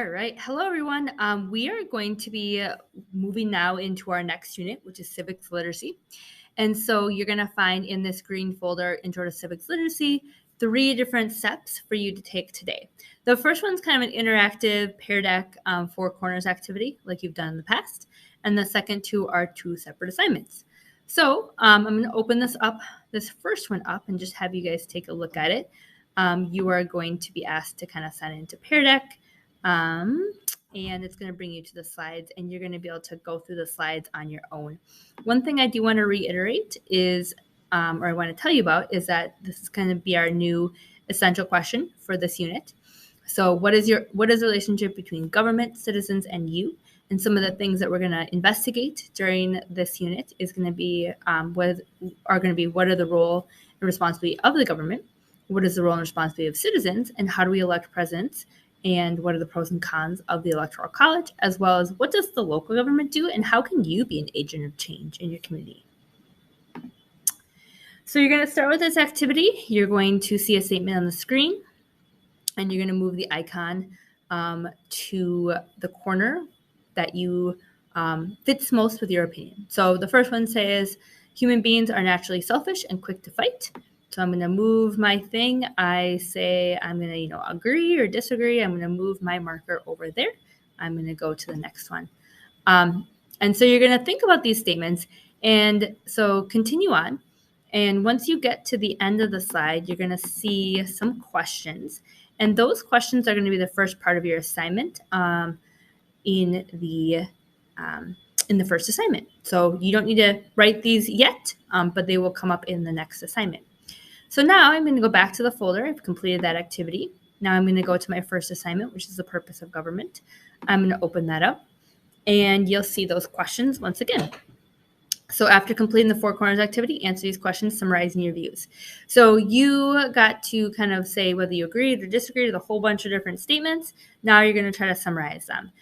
All right. Hello, everyone. We are going to be moving now into our next unit, which is Civics Literacy. And so you're going to find in this green folder, Intro to Civics Literacy, 3 different steps for you to take today. The first one's kind of an interactive Pear Deck 4 corners activity like you've done in the past. And the second 2 are 2 separate assignments. So I'm going to open this first one up, and just have you guys take a look at it. You are going to be asked to kind of sign into Pear Deck. And it's going to bring you to the slides, and you're going to be able to go through the slides on your own. One thing I do want to reiterate is, or I want to tell you about, is that this is going to be our new essential question for this unit. So what is the relationship between government, citizens, and you? And some of the things that we're going to investigate during this unit is going to be what are the role and responsibility of the government, what is the role and responsibility of citizens, and how do we elect presidents, and what are the pros and cons of the Electoral College, as well as what does the local government do, and how can you be an agent of change in your community? So you're going to start with this activity. You're going to see a statement on the screen, and you're going to move the icon to the corner that you fits most with your opinion. So the first one says, human beings are naturally selfish and quick to fight. So I'm going to move my thing. I say I'm going to, agree or disagree. I'm going to move my marker over there. I'm going to go to the next one. And so you're going to think about these statements. And so continue on. And once you get to the end of the slide, you're going to see some questions. And those questions are going to be the first part of your assignment in the first assignment. So you don't need to write these yet, but they will come up in the next assignment. So now I'm going to go back to the folder. I've completed that activity. Now I'm going to go to my first assignment, which is the purpose of government. I'm going to open that up, and you'll see those questions once again. So after completing the 4 corners activity, answer these questions, summarizing your views. So you got to kind of say whether you agreed or disagreed with a whole bunch of different statements. Now you're going to try to summarize them.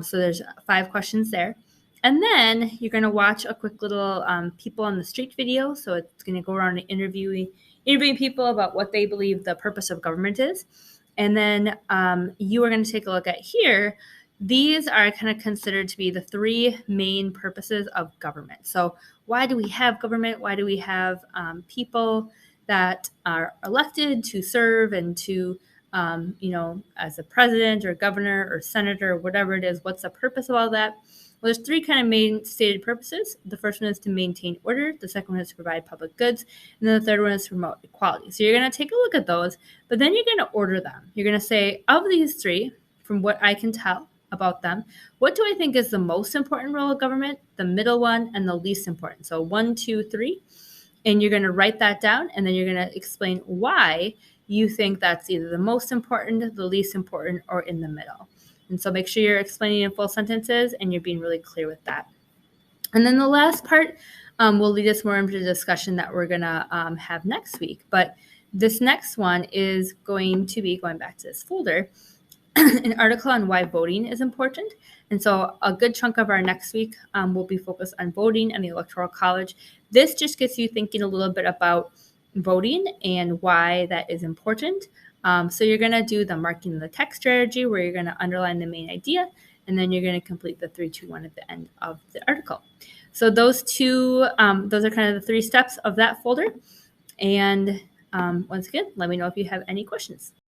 So there's 5 questions there. And then you're going to watch a quick little people on the street video. So it's going to go around and interviewing people about what they believe the purpose of government is. And then you are going to take a look at here. These are kind of considered to be the 3 main purposes of government. So why do we have government? Why do we have people that are elected to serve and to, as a president or governor or senator or whatever it is? What's the purpose of all that? Well, there's 3 kind of main stated purposes. The first one is to maintain order. The second one is to provide public goods. And then the third one is to promote equality. So you're going to take a look at those, but then you're going to order them. You're going to say, of these 3, from what I can tell about them, what do I think is the most important role of government, the middle one, and the least important? So 1, 2, 3. And you're going to write that down, and then you're going to explain why you think that's either the most important, the least important, or in the middle. And so make sure you're explaining in full sentences and you're being really clear with that. And then the last part will lead us more into the discussion that we're going to have next week. But this next one is going to be, going back to this folder, an article on why voting is important. And so a good chunk of our next week will be focused on voting and the Electoral College. This just gets you thinking a little bit about voting and why that is important. So you're going to do the marking the text strategy, where you're going to underline the main idea, and then you're going to complete the 3, 2, 1 at the end of the article. So those are kind of the 3 steps of that folder. And once again, let me know if you have any questions.